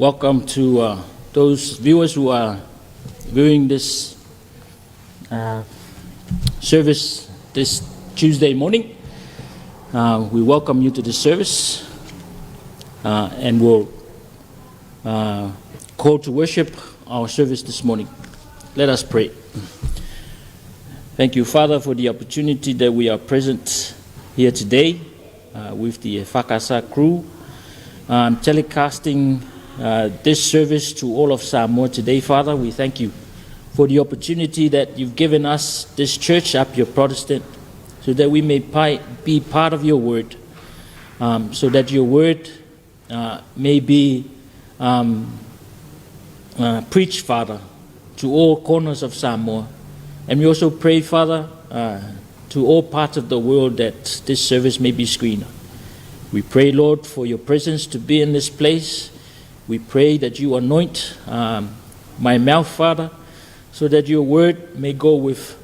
Welcome to those viewers who are viewing this service this Tuesday morning. We welcome you to the service and we'll call to worship our service this morning. Let us pray. Thank you, Father, for the opportunity that we are present here today with the Whakasa crew, telecasting this service to all of Samoa today. Father, we thank you for the opportunity that you've given us, this church, Apia Protestant, so that we may be part of your word, so that your word may be preached, Father, to all corners of Samoa. And we also pray, Father, to all parts of the world that this service may be screened. We pray, Lord, for your presence to be in this place. We pray that you anoint my mouth, Father, so that your word may go with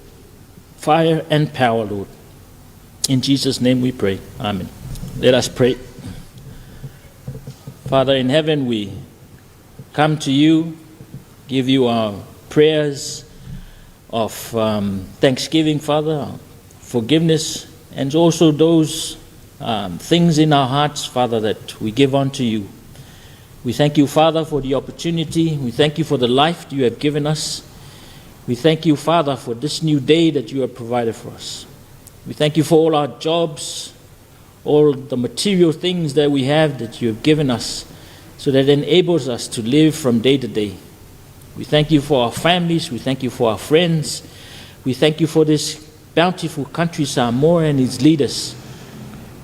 fire and power, Lord. In Jesus' name we pray. Amen. Let us pray. Father in heaven, we come to you, give you our prayers of thanksgiving, Father, forgiveness, and also those things in our hearts, Father, that we give unto you. We thank you, Father, for the opportunity. We thank you for the life you have given us. We thank you, Father, for this new day that you have provided for us. We thank you for all our jobs, all the material things that we have that you have given us, so that it enables us to live from day to day. We thank you for our families. We thank you for our friends. We thank you for this bountiful country, Samoa, and its leaders.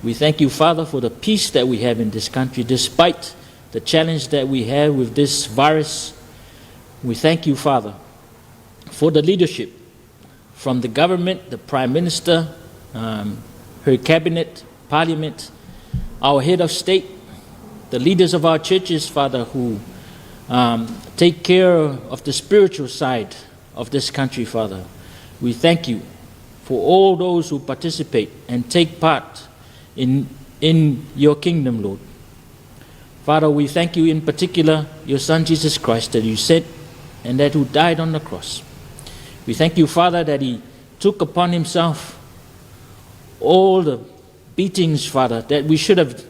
We thank you, Father, for the peace that we have in this country, despite the challenge that we have with this virus. We thank you, Father, for the leadership from the government, the Prime Minister, her cabinet, Parliament, our head of state, the leaders of our churches, Father, who take care of the spiritual side of this country, Father. We thank you for all those who participate and take part in your kingdom, Lord. Father, we thank you in particular, your Son Jesus Christ, that you sent and that who died on the cross. We thank you, Father, that he took upon himself all the beatings, Father, that we should have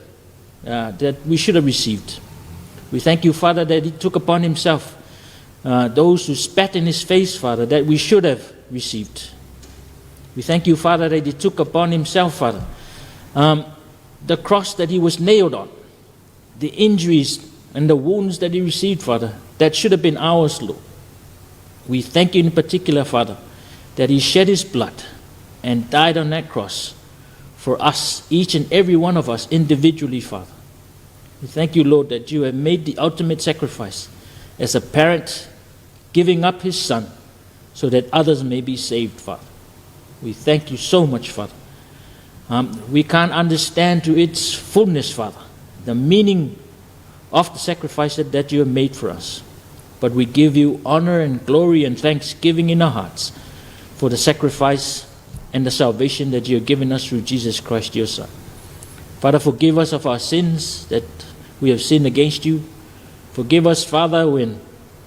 received. We thank you, Father, that he took upon himself those who spat in his face, Father, that we should have received. We thank you, Father, that he took upon himself, Father, the cross that he was nailed on, the injuries and the wounds that he received, Father, that should have been ours, Lord. We thank you in particular, Father, that he shed his blood and died on that cross for us, each and every one of us individually, Father. We thank you, Lord, that you have made the ultimate sacrifice as a parent giving up his son so that others may be saved, Father. We thank you so much, Father. We can't understand to its fullness, Father, the meaning of the sacrifice that you have made for us. But we give you honor and glory and thanksgiving in our hearts for the sacrifice and the salvation that you have given us through Jesus Christ, your Son. Father, forgive us of our sins that we have sinned against you. Forgive us, Father, when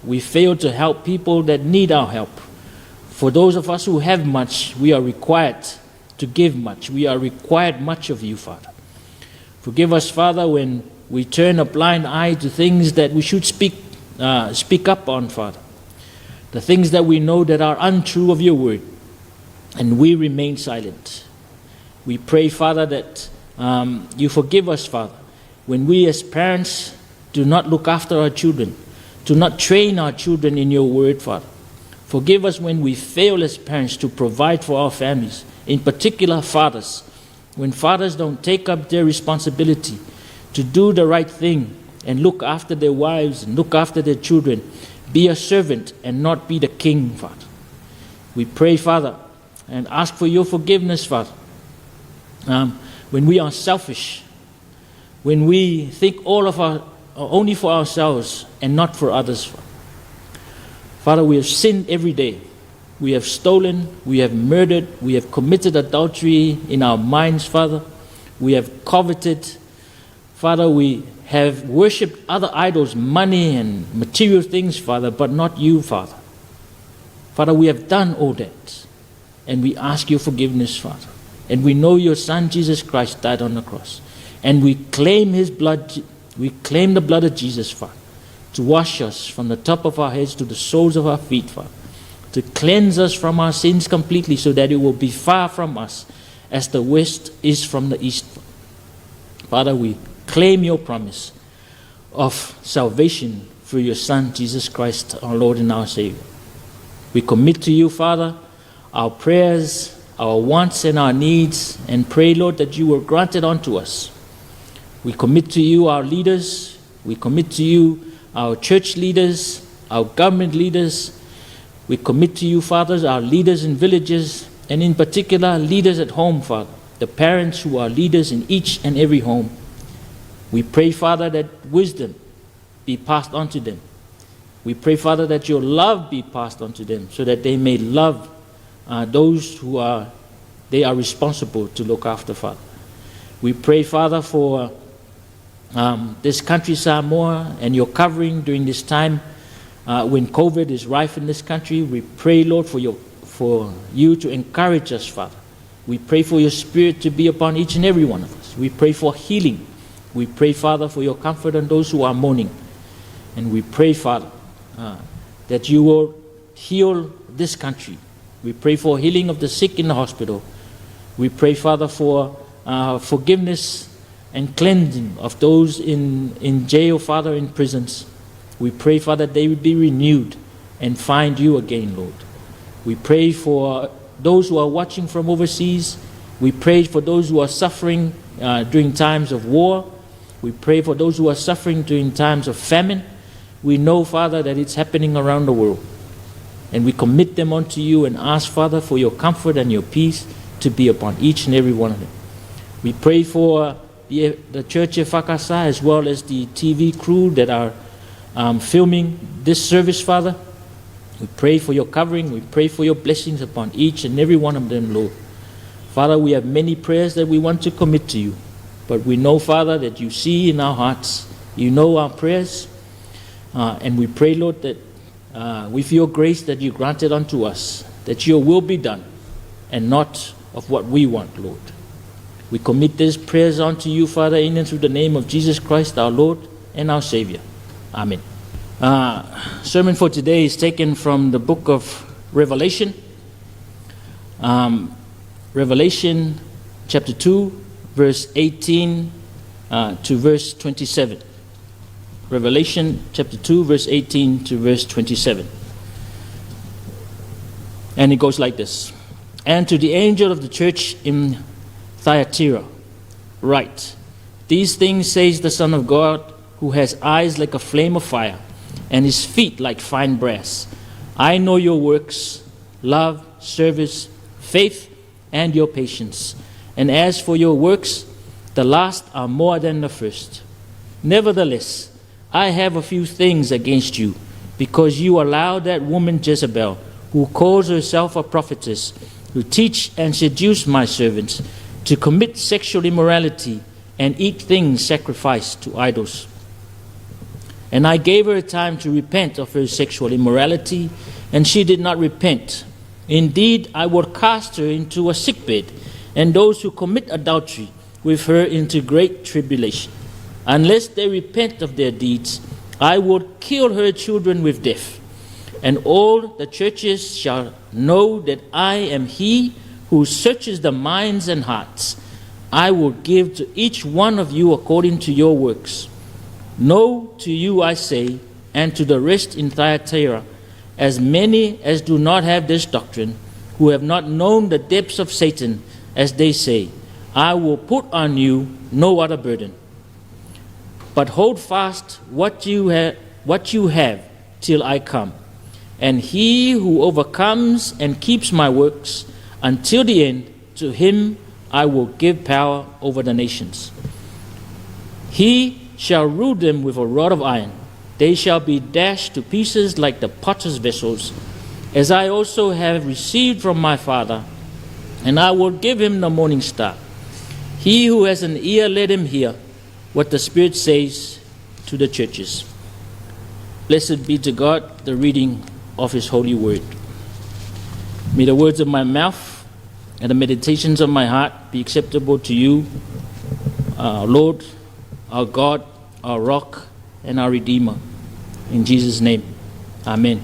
we fail to help people that need our help. For those of us who have much, we are required to give much. We are required much of you, Father. Forgive us, Father, when we turn a blind eye to things that we should speak up on, Father. The things that we know that are untrue of your word, and we remain silent. We pray, Father, that you forgive us, Father, when we as parents do not look after our children, do not train our children in your word, Father. Forgive us when we fail as parents to provide for our families, in particular fathers. When fathers don't take up their responsibility to do the right thing and look after their wives and look after their children, be a servant and not be the king, Father. We pray, Father, and ask for your forgiveness, Father. When we are selfish, when we think only for ourselves and not for others, Father, we have sinned every day. We have stolen, we have murdered, we have committed adultery in our minds, Father. We have coveted, Father, we have worshipped other idols, money and material things, Father, but not you, Father. Father, we have done all that, and we ask your forgiveness, Father. And we know your Son, Jesus Christ, died on the cross. And we claim his blood, we claim the blood of Jesus, Father, to wash us from the top of our heads to the soles of our feet, Father, to cleanse us from our sins completely so that it will be far from us as the west is from the east. Father, we claim your promise of salvation through your Son, Jesus Christ, our Lord and our Savior. We commit to you, Father, our prayers, our wants and our needs, and pray, Lord, that you will grant it unto us. We commit to you our leaders. We commit to you our church leaders, our government leaders. We commit to you, fathers, our leaders in villages, and in particular, leaders at home, Father, the parents who are leaders in each and every home. We pray, Father, that wisdom be passed on to them. We pray, Father, that your love be passed on to them so that they may love those who are responsible to look after, Father. We pray, Father, for this country, Samoa, and your covering during this time when COVID is rife in this country. We pray, Lord, for you to encourage us, Father. We pray for your Spirit to be upon each and every one of us. We pray for healing. We pray, Father, for your comfort on those who are mourning. And we pray, Father, that you will heal this country. We pray for healing of the sick in the hospital. We pray, Father, for forgiveness and cleansing of those in jail, Father, in prisons. We pray, Father, that they would be renewed and find you again, Lord. We pray for those who are watching from overseas. We pray for those who are suffering during times of war. We pray for those who are suffering during times of famine. We know, Father, that it's happening around the world. And we commit them unto you and ask, Father, for your comfort and your peace to be upon each and every one of them. We pray for the church of Whakasa as well as the TV crew that are filming this service, Father. We pray for your covering. We pray for your blessings upon each and every one of them, Lord. Father, we have many prayers that we want to commit to you. But we know, Father, that you see in our hearts. You know our prayers. And we pray, Lord, that with your grace that you granted unto us, that your will be done and not of what we want, Lord. We commit these prayers unto you, Father, in and through the name of Jesus Christ, our Lord and our Savior. Amen. Sermon for today is taken from the book of Revelation. Revelation chapter 2, verse 18 to verse 27. Revelation chapter 2, verse 18 to verse 27. And it goes like this. And to the angel of the church in Thyatira, write, these things says the Son of God, who has eyes like a flame of fire, and his feet like fine brass. I know your works, love, service, faith, and your patience. And as for your works, the last are more than the first. Nevertheless, I have a few things against you, because you allow that woman Jezebel, who calls herself a prophetess, who teach and seduce my servants, to commit sexual immorality and eat things sacrificed to idols. And I gave her a time to repent of her sexual immorality, and she did not repent. Indeed, I will cast her into a sickbed, and those who commit adultery with her into great tribulation. Unless they repent of their deeds, I will kill her children with death. And all the churches shall know that I am he who searches the minds and hearts. I will give to each one of you according to your works. No to you I say, and to the rest in Thyatira, as many as do not have this doctrine, who have not known the depths of Satan, as they say, I will put on you no other burden. But hold fast what you have till I come. And he who overcomes and keeps my works until the end, to him I will give power over the nations. He shall rule them with a rod of iron. They shall be dashed to pieces like the potter's vessels, as I also have received from my Father, and I will give him the morning star. He who has an ear, let him hear what the Spirit says to the churches. Blessed be to God the reading of His holy word. May the words of my mouth and the meditations of my heart be acceptable to you, our Lord, our God, our rock, and our Redeemer. In Jesus' name, amen.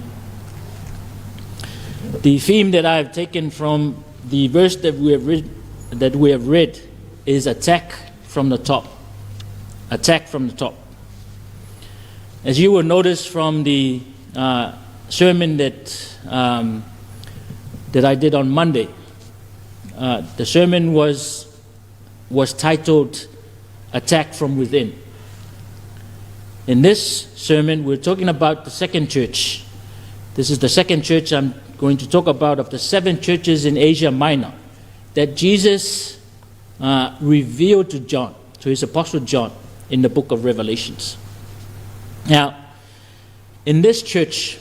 The theme that I have taken from the verse that we have read is attack from the top. Attack from the top. As you will notice from the sermon that I did on Monday, the sermon was titled "Attack from Within." In this sermon, we're talking about the second church. This is the second church I'm going to talk about of the 7 churches in Asia Minor that Jesus revealed to John, to his apostle John, in the book of Revelations. Now, in this church,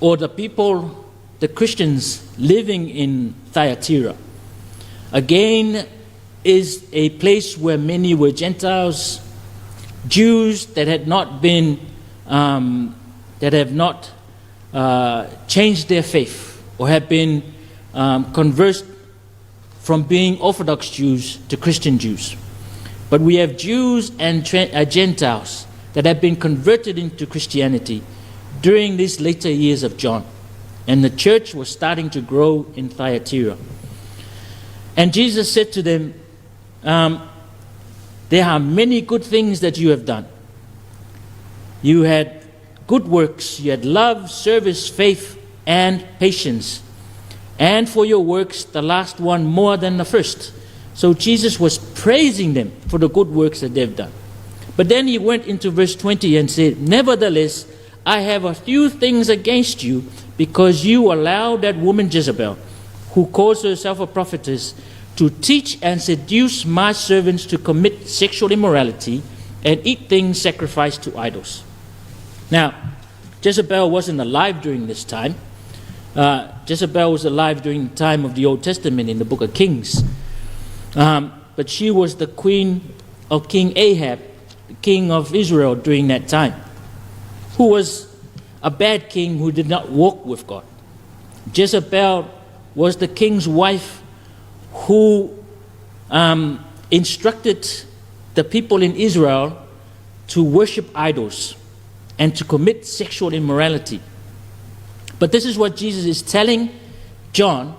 or the people, the Christians living in Thyatira, again is a place where many were Gentiles, Jews that had not been, that have not changed their faith or have been converted from being Orthodox Jews to Christian Jews. But we have Jews and Gentiles that have been converted into Christianity during these later years of John. And the church was starting to grow in Thyatira. And Jesus said to them, there are many good things that you have done. You had good works, you had love, service, faith, and patience. And for your works, the last one more than the first. So Jesus was praising them for the good works that they've done. But then he went into verse 20 and said, nevertheless, I have a few things against you, because you allow that woman Jezebel, who calls herself a prophetess, to teach and seduce my servants to commit sexual immorality and eat things sacrificed to idols. Now, Jezebel wasn't alive during this time. Jezebel was alive during the time of the Old Testament in the book of Kings. But she was the queen of King Ahab, the king of Israel during that time, who was a bad king who did not walk with God. Jezebel was the king's wife who instructed the people in Israel to worship idols and to commit sexual immorality. But this is what Jesus is telling John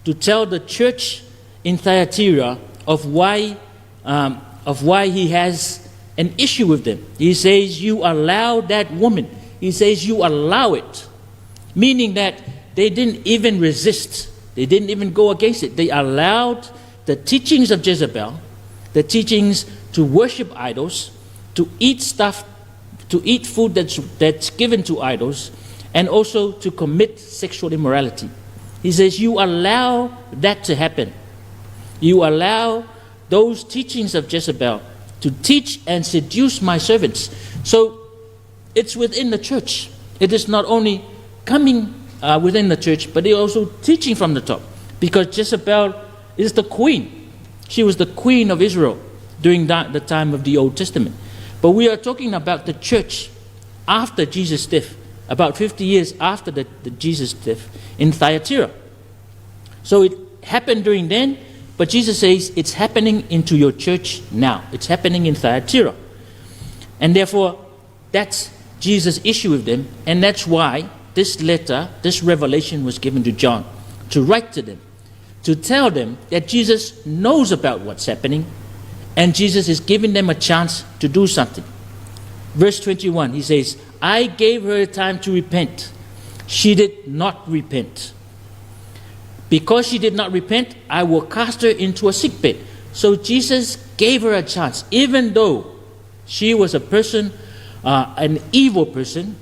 to tell the church in Thyatira of why he has an issue with them. He says, you allow that woman. He says, you allow it. Meaning that they didn't even resist. They didn't even go against it. They allowed the teachings of Jezebel, the teachings to worship idols, to eat food that's given to idols, and also to commit sexual immorality. He says, you allow that to happen. You allow those teachings of Jezebel to teach and seduce my servants. So it's within the church. It is not only coming within the church, but they're also teaching from the top. Because Jezebel is the queen. She was the queen of Israel during the time of the Old Testament. But we are talking about the church after Jesus' death, about 50 years after the Jesus' death in Thyatira. So it happened during then, but Jesus says it's happening into your church now. It's happening in Thyatira. And therefore, that's Jesus' issue with them, and that's why this letter, this revelation was given to John, to write to them, to tell them that Jesus knows about what's happening, and Jesus is giving them a chance to do something. Verse 21, he says, I gave her time to repent. She did not repent. Because she did not repent, I will cast her into a sickbed. So Jesus gave her a chance, even though she was a person, an evil person,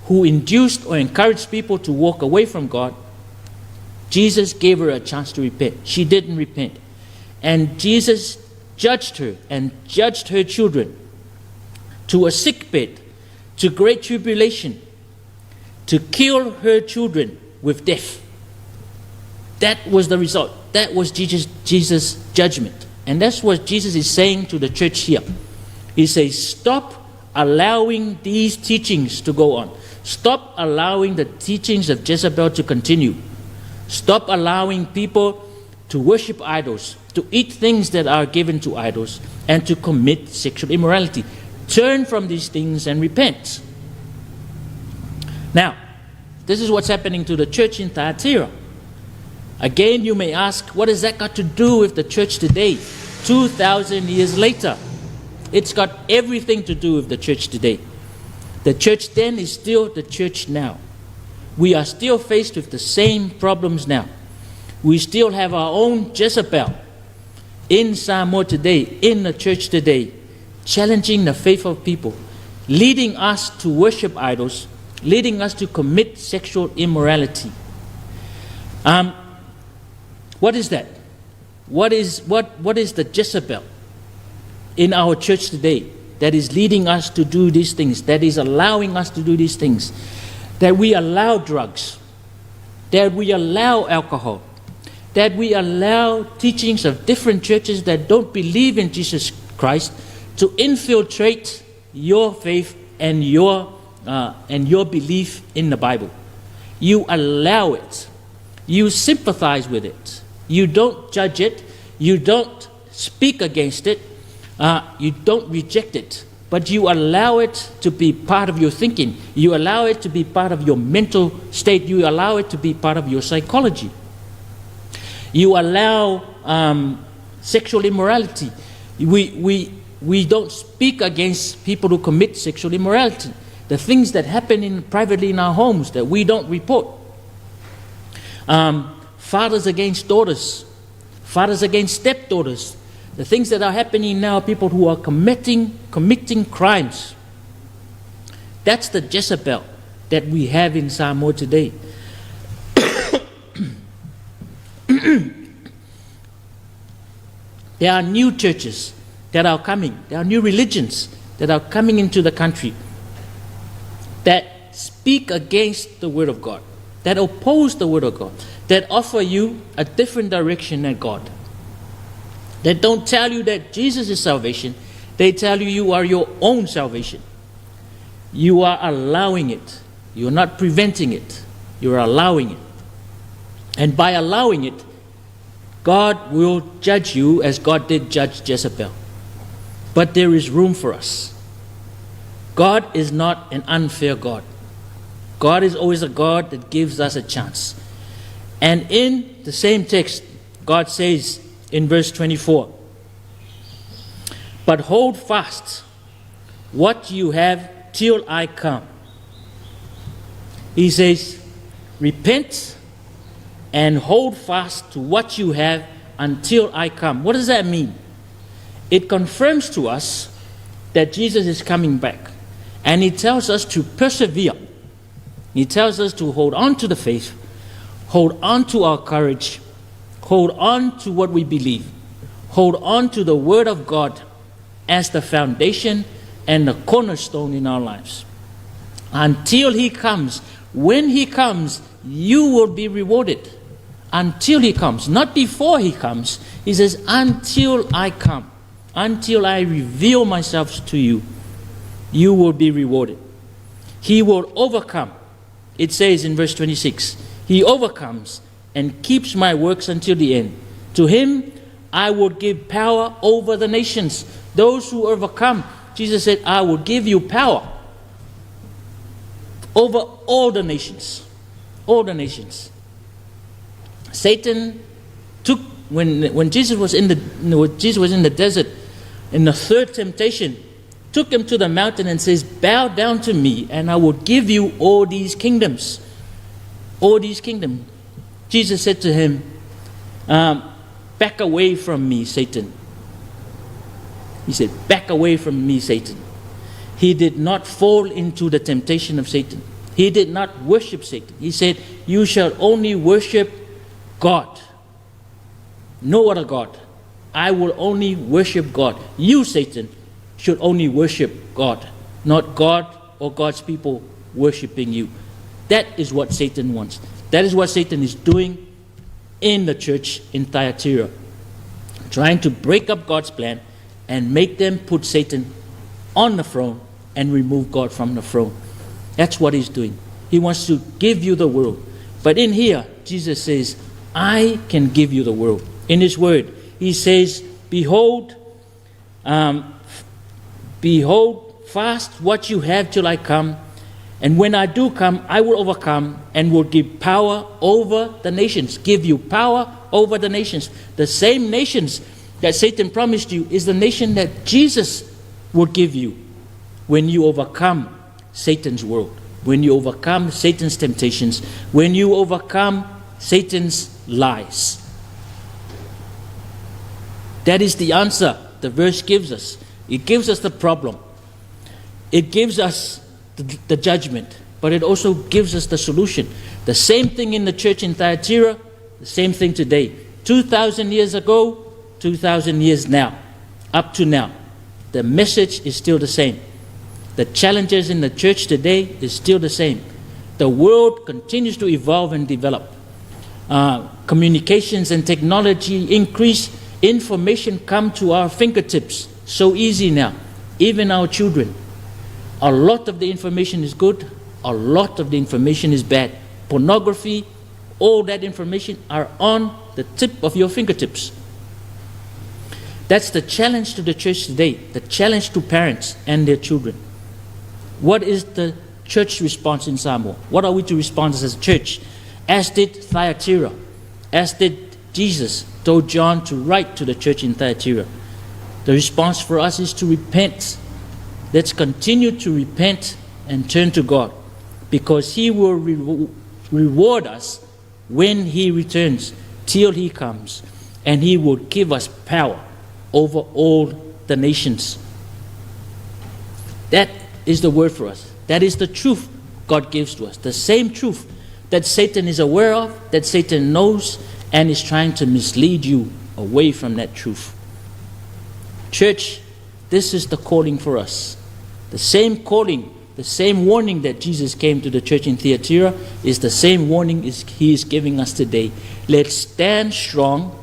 who induced or encouraged people to walk away from God. Jesus gave her a chance to repent. She didn't repent. And Jesus judged her and judged her children to a sickbed, to great tribulation, to kill her children with death. That was the result. That was Jesus' judgment. And that's what Jesus is saying to the church here. He says, stop allowing these teachings to go on. Stop allowing the teachings of Jezebel to continue. Stop allowing people to worship idols, to eat things that are given to idols, and to commit sexual immorality. Turn from these things and repent. Now, this is what's happening to the church in Thyatira. Again, you may ask, what has that got to do with the church today, 2,000 years later? It's got everything to do with the church today. The church then is still the church now. We are still faced with the same problems now. We still have our own Jezebel in Samoa today, in the church today, challenging the faith of people, leading us to worship idols, leading us to commit sexual immorality. What is that? What is the Jezebel in our church today that is leading us to do these things, that is allowing us to do these things? That we allow drugs, that we allow alcohol, that we allow teachings of different churches that don't believe in Jesus Christ to infiltrate your faith and your belief in the Bible. You allow it. You sympathize with it. You don't judge it. You don't speak against it. You don't reject it. But you allow it to be part of your thinking. You allow it to be part of your mental state. You allow it to be part of your psychology. You allow sexual immorality. We don't speak against people who commit sexual immorality. The things that happen privately in our homes that we don't report. Fathers against daughters. Fathers against stepdaughters. The things that are happening now, people who are committing crimes. That's the Jezebel that we have in Samoa today. There are new churches that are coming. There are new religions that are coming into the country that speak against the Word of God, that oppose the Word of God, that offer you a different direction than God. That don't tell you that Jesus is salvation. They tell you you are your own salvation. You are allowing it. You are not preventing it. You are allowing it. And by allowing it, God will judge you as God did judge Jezebel. But there is room for us. God is not an unfair God. God is always a God that gives us a chance. And in the same text, God says in verse 24, "But hold fast what you have till I come." He says, repent and hold fast to what you have until I come. What does that mean? It confirms to us that Jesus is coming back. And He tells us to persevere. He tells us to hold on to the faith, hold on to our courage, hold on to what we believe, hold on to the Word of God as the foundation and the cornerstone in our lives. Until He comes. When He comes, you will be rewarded. Until He comes, not before He comes. He says, until I come, until I reveal myself to you, you will be rewarded. He will overcome. It says in verse 26, He overcomes and keeps my works until the end. To Him I will give power over the nations. Those who overcome, Jesus said, I will give you power over all the nations. All the nations. Satan took, when Jesus was in the desert, in the third temptation, took Him to the mountain and says, bow down to me and I will give you all these kingdoms. All these kingdoms. Jesus said to him, back away from me, Satan. He said, back away from me, Satan. He did not fall into the temptation of Satan. He did not worship Satan. He said, you shall only worship God. No other God. I will only worship God. You, Satan, should only worship God, not God or God's people worshiping you. That is what Satan wants. That is what Satan is doing in the church in Thyatira, trying to break up God's plan and make them put Satan on the throne and remove God from the throne. That's what he's doing. He wants to give you the world. But in here, Jesus says, I can give you the world. In his word, he says, behold, fast what you have till I come. And when I do come, I will overcome and will give power over the nations. Give you power over the nations. The same nations that Satan promised you is the nation that Jesus will give you when you overcome Satan's world, when you overcome Satan's temptations, when you overcome Satan's lies. That is the answer the verse gives us. It gives us the problem. It gives us the judgment, but it also gives us the solution. The same thing in the church in Thyatira, the same thing today. 2,000 years ago, 2,000 years now, up to now. The message is still the same. The challenges in the church today is still the same. The world continues to evolve and develop. Communications and technology increase. Information come to our fingertips so easy now. Even our children. A lot of the information is good. A lot of the information is bad. Pornography, all that information are on the tip of your fingertips. That's the challenge to the church today. The challenge to parents and their children. What is the church response in Samoa? What are we to respond as a church? As did Thyatira. As did Jesus told John to write to the church in Thyatira. The response for us is to repent. Let's continue to repent and turn to God, because he will reward us when he returns, till he comes, and he will give us power over all the nations. That is the word for us. That is the truth God gives to us. The same truth that Satan is aware of, that Satan knows, and is trying to mislead you away from that truth. Church, this is the calling for us. The same calling, the same warning that Jesus came to the church in Thyatira is the same warning he is giving us today. Let's stand strong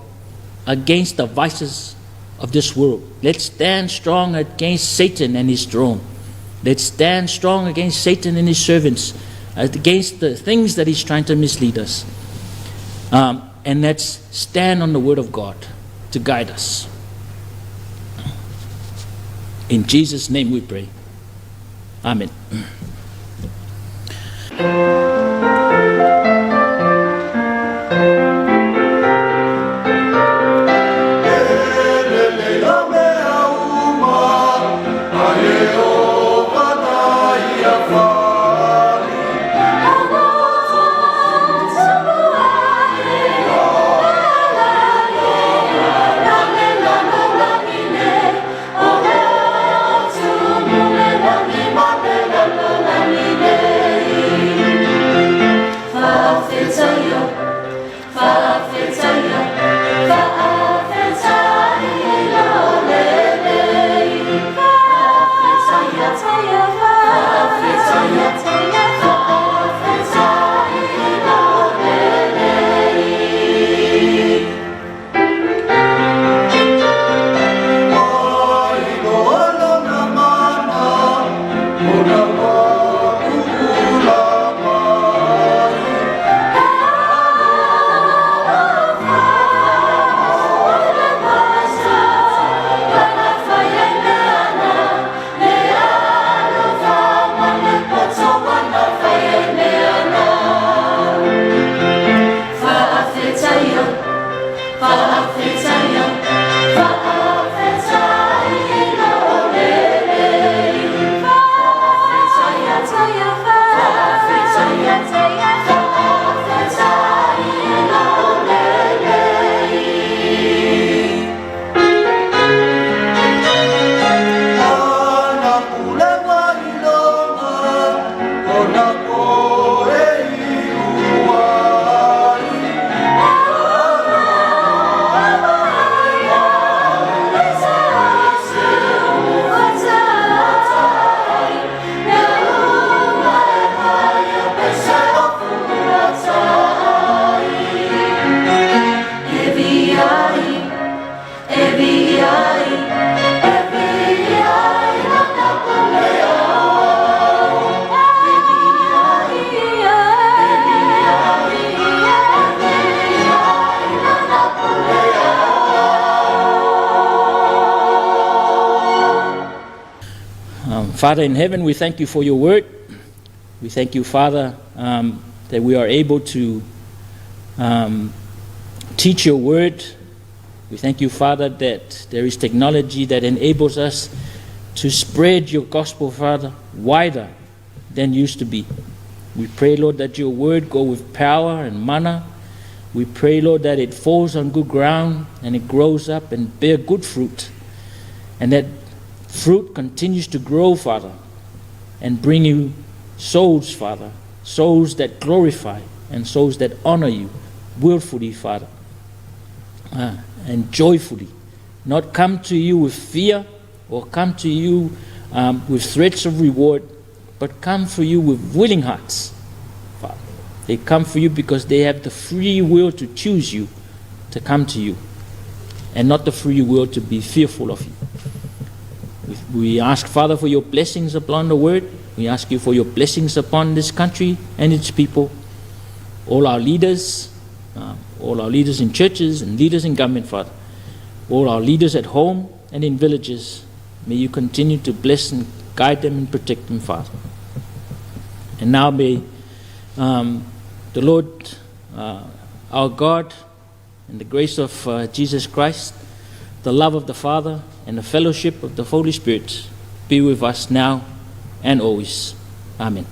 against the vices of this world. Let's stand strong against Satan and his throne. Let's stand strong against Satan and his servants, against the things that he's trying to mislead us. And let's stand on the word of God to guide us. In Jesus' name we pray. Amen. La Father in heaven, we thank you for your word. We thank you, Father, that we are able to teach your word. We thank you, Father, that there is technology that enables us to spread your gospel, Father, wider than used to be. We pray, Lord, that your word go with power and manna. We pray, Lord, that it falls on good ground and it grows up and bear good fruit. And that fruit continues to grow, Father, and bring you souls, Father, souls that glorify and souls that honor you willfully, Father, and joyfully. Not come to you with fear or come to you with threats of reward, but come for you with willing hearts, Father. They come for you because they have the free will to choose you, to come to you, and not the free will to be fearful of you. We ask, Father, for your blessings upon the word. We ask you for your blessings upon this country and its people, all our leaders in churches and leaders in government, Father, all our leaders at home and in villages. May you continue to bless and guide them and protect them, Father. And now may the Lord, our God, and the grace of Jesus Christ, the love of the Father, and the fellowship of the Holy Spirit be with us now and always. Amen.